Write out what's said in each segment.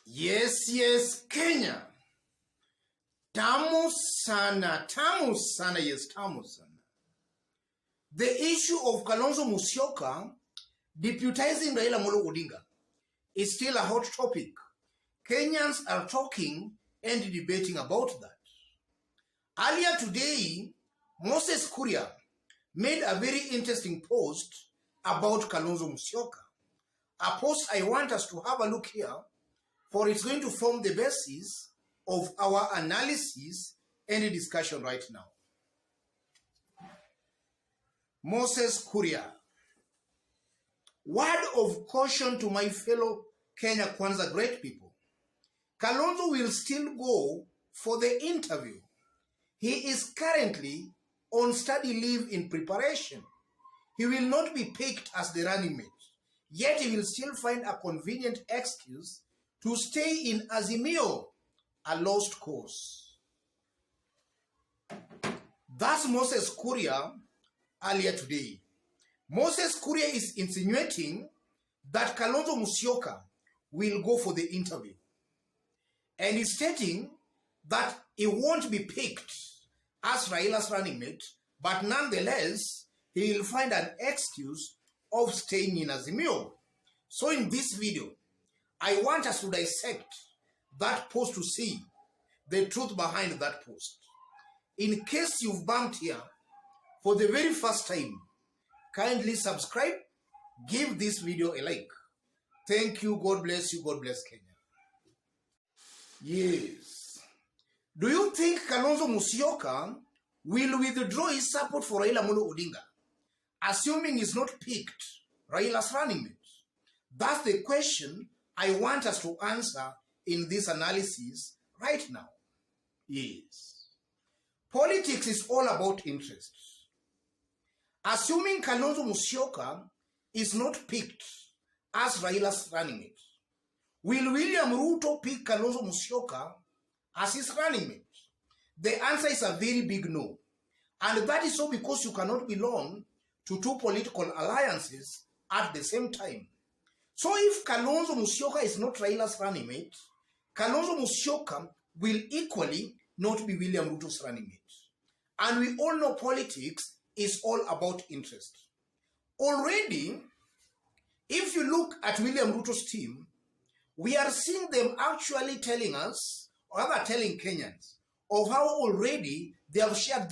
Yes, Kenya. Tamu sana, yes, tamu sana. The issue of Kalonzo Musyoka deputizing Raila Amolo Odinga is still a hot topic. Kenyans are talking and debating about that. Earlier today, Moses Kuria made a very interesting post about Kalonzo Musyoka. A post I want us to have a look here, for it's going to form the basis of our analysis and discussion right now. Moses Kuria. Word of caution to my fellow Kenya Kwanza great people. Kalonzo will still go for the interview. He is currently on study leave in preparation. He will not be picked as the running mate, yet he will still find a convenient excuse to stay in Azimio, a lost cause. That's Moses Kuria earlier today. Moses Kuria is insinuating that Kalonzo Musyoka will go for the interview. And he's stating that he won't be picked as Raila's running mate, but nonetheless, he will find an excuse of staying in Azimio. So in this video, I want us to dissect that post to see the truth behind that post. In case you've bumped here for the very first time, kindly subscribe, give this video a like. Thank you, God bless you, God bless Kenya. Yes. Do you think Kalonzo Musyoka will withdraw his support for Raila Amolo Odinga, assuming he's not picked Raila's running mate? That's the question I want us to answer in this analysis right now. Yes. Politics is all about interest. Assuming Kalonzo Musyoka is not picked as Raila's running mate, will William Ruto pick Kalonzo Musyoka as his running mate? The answer is a very big no. And that is so because you cannot belong to two political alliances at the same time. So if Kalonzo Musyoka is not Raila's running mate, Kalonzo Musyoka will equally not be William Ruto's running mate. And we all know politics is all about interest. Already, if you look at William Ruto's team, we are seeing them actually telling us, or rather telling Kenyans, of how already they have shared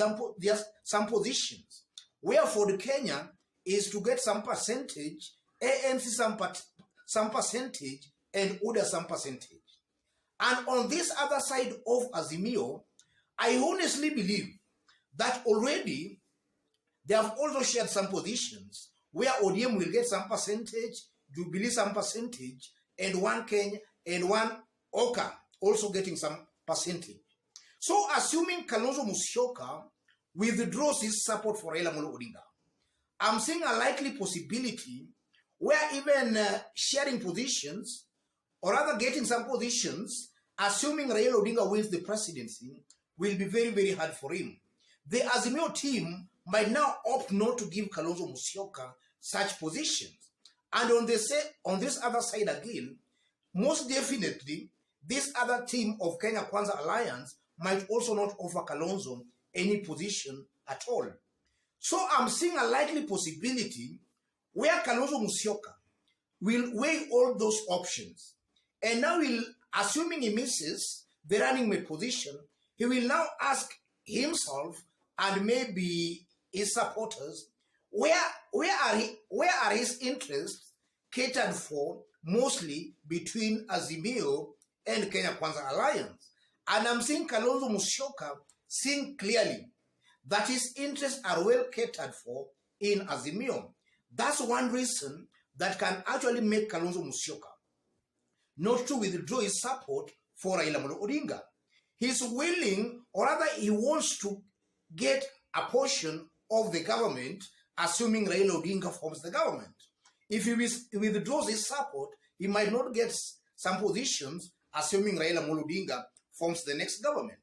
some positions, where for the Kenya is to get some percentage, ANC some percentage, and ODA some percentage. And on this other side of Azimio, I honestly believe that already they have also shared some positions where ODM will get some percentage, Jubilee some percentage, and one Kenya and one Oka also getting some percentage. So assuming Kalonzo Musyoka withdraws his support for Raila Amolo Odinga, I'm seeing a likely possibility where even sharing positions, or rather getting some positions, assuming Raila Odinga wins the presidency, will be very, very hard for him. The Azimio team might now opt not to give Kalonzo Musyoka such positions. And on this other side again, most definitely, this other team of Kenya Kwanza Alliance might also not offer Kalonzo any position at all. So I'm seeing a likely possibility where Kalonzo Musyoka will weigh all those options. And now, assuming he misses the running mate position, he will now ask himself and maybe his supporters, where are his interests catered for mostly between Azimio and Kenya Kwanza Alliance? And I'm seeing Kalonzo Musyoka seeing clearly that his interests are well catered for in Azimio. That's one reason that can actually make Kalonzo Musyoka not to withdraw his support for Raila Amolo Odinga. He's willing, or rather he wants to get a portion of the government, assuming Raila Odinga forms the government. If he withdraws his support, he might not get some positions, assuming Raila Amolo Odinga forms the next government.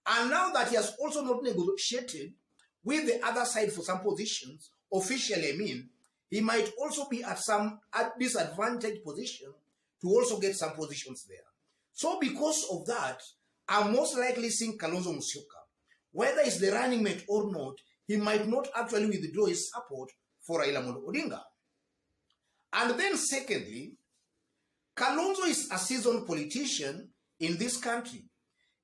And now that he has also not negotiated with the other side for some positions, officially I mean, he might also be at some disadvantaged position to also get some positions there. So because of that, I'm most likely seeing Kalonzo Musyoka. Whether it's the running mate or not, he might not actually withdraw his support for Raila Amolo Odinga. And then secondly, Kalonzo is a seasoned politician in this country.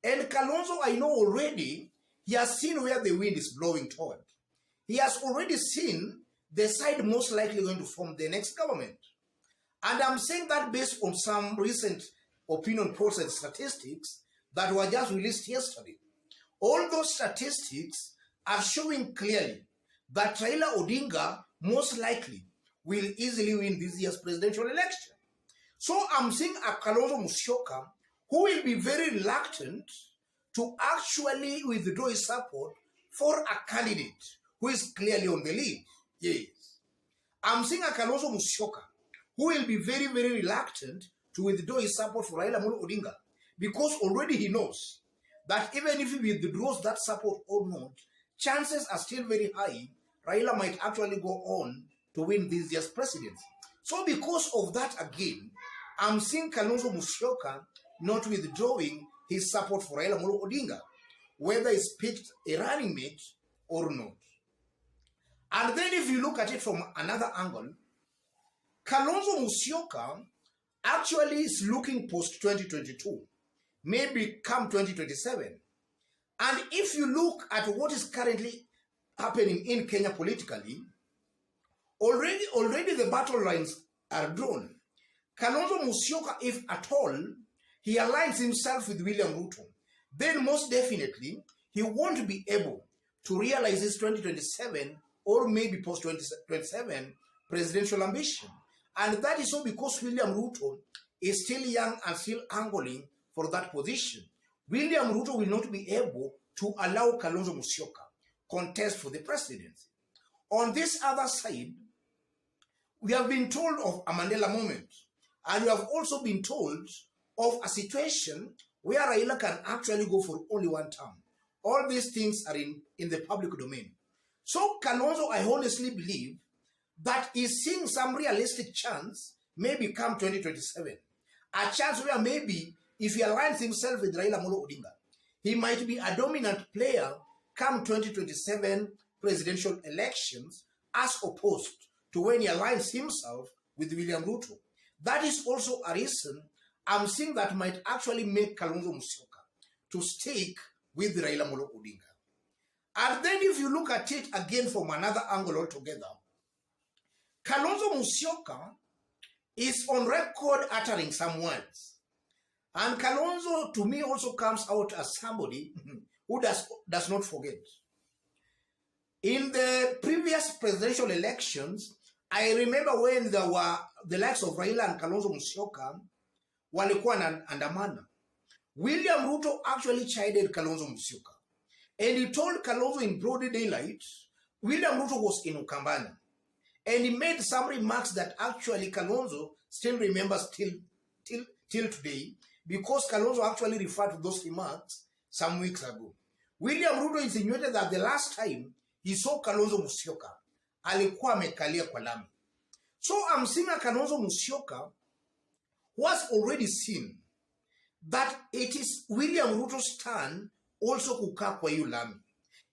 And Kalonzo, I know already, he has seen where the wind is blowing toward. He has already seen the side most likely going to form the next government. And I'm saying that based on some recent opinion polls and statistics that were just released yesterday. All those statistics are showing clearly that Raila Odinga most likely will easily win this year's presidential election. So I'm seeing a Kalonzo Musyoka who will be very reluctant to actually withdraw his support for a candidate who is clearly on the lead. Yes. I'm seeing a Kalonzo Musyoka who will be very, very reluctant to withdraw his support for Raila Amolo Odinga because already he knows that even if he withdraws that support or not, chances are still very high Raila might actually go on to win this year's presidency. So because of that again, I'm seeing Kalonzo Musyoka not withdrawing his support for Raila Amolo Odinga, whether he's picked a running mate or not. And then if you look at it from another angle, Kalonzo Musyoka actually is looking post-2022, maybe come 2027. And if you look at what is currently happening in Kenya politically, already the battle lines are drawn. Kalonzo Musyoka, if at all, he aligns himself with William Ruto, then most definitely he won't be able to realize his 2027 or maybe post-2027 presidential ambition. And that is so because William Ruto is still young and still angling for that position. William Ruto will not be able to allow Kalonzo Musyoka contest for the presidency. On this other side, we have been told of a Mandela moment, and we have also been told of a situation where Raila can actually go for only one term. All these things are in the public domain. So Kalonzo, I honestly believe that he's seeing some realistic chance, maybe come 2027. A chance where maybe if he aligns himself with Raila Amolo Odinga, he might be a dominant player come 2027 presidential elections as opposed to when he aligns himself with William Ruto. That is also a reason I'm seeing that might actually make Kalonzo Musyoka to stick with Raila Amolo Odinga. And then if you look at it again from another angle altogether, Kalonzo Musyoka is on record uttering some words. And Kalonzo, to me, also comes out as somebody who does not forget. In the previous presidential elections, I remember when there were the likes of Raila and Kalonzo Musyoka walikuwa na andamana. William Ruto actually chided Kalonzo Musyoka. And he told Kalonzo in broad daylight, William Ruto was in Ukambani. And he made some remarks that actually Kalonzo still remembers till today, because Kalonzo actually referred to those remarks some weeks ago. William Ruto insinuated that the last time he saw Kalonzo Musyoka, alikuwa amekalia kwa lami. So I'm seeing a Kalonzo Musyoka who has already seen that it is William Ruto's turn also kukaa kwa hiyo lami.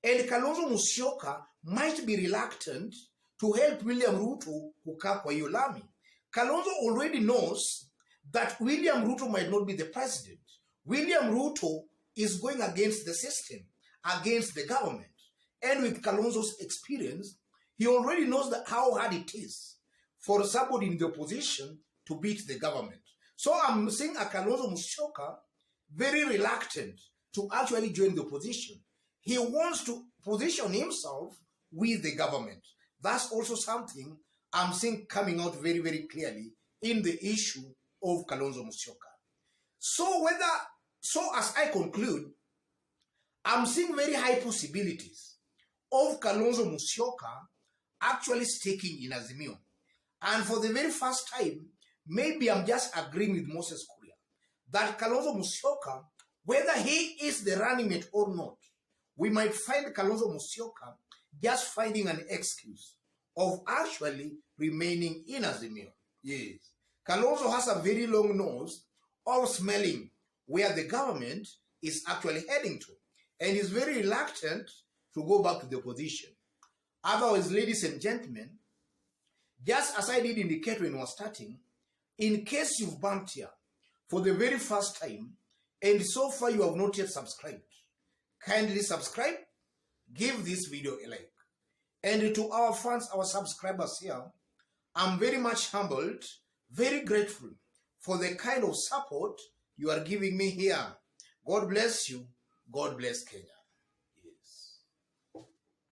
And Kalonzo Musyoka might be reluctant to help William Ruto kukaa kwa hiyo lami. Kalonzo already knows that William Ruto might not be the president. William Ruto is going against the system, against the government. And with Kalonzo's experience, he already knows that how hard it is for somebody in the opposition to beat the government. So I'm seeing a Kalonzo Musyoka very reluctant to actually join the opposition. He wants to position himself with the government. That's also something I'm seeing coming out very, very clearly in the issue of Kalonzo Musyoka. So as I conclude, I'm seeing very high possibilities of Kalonzo Musyoka actually sticking in Azimio. And for the very first time, maybe I'm just agreeing with Moses Kuria that Kalonzo Musyoka, whether he is the running mate or not, we might find Kalonzo Musyoka just finding an excuse of actually remaining in Azimio. Yes. Kalonzo has a very long nose of smelling where the government is actually heading to, and is very reluctant to go back to the opposition. Otherwise, ladies and gentlemen, just as I did indicate when we were starting, in case you've bumped here for the very first time, and so far you have not yet subscribed, kindly subscribe, give this video a like. And to our fans, our subscribers here, I'm very much humbled, very grateful for the kind of support you are giving me here. God bless you. God bless Kenya.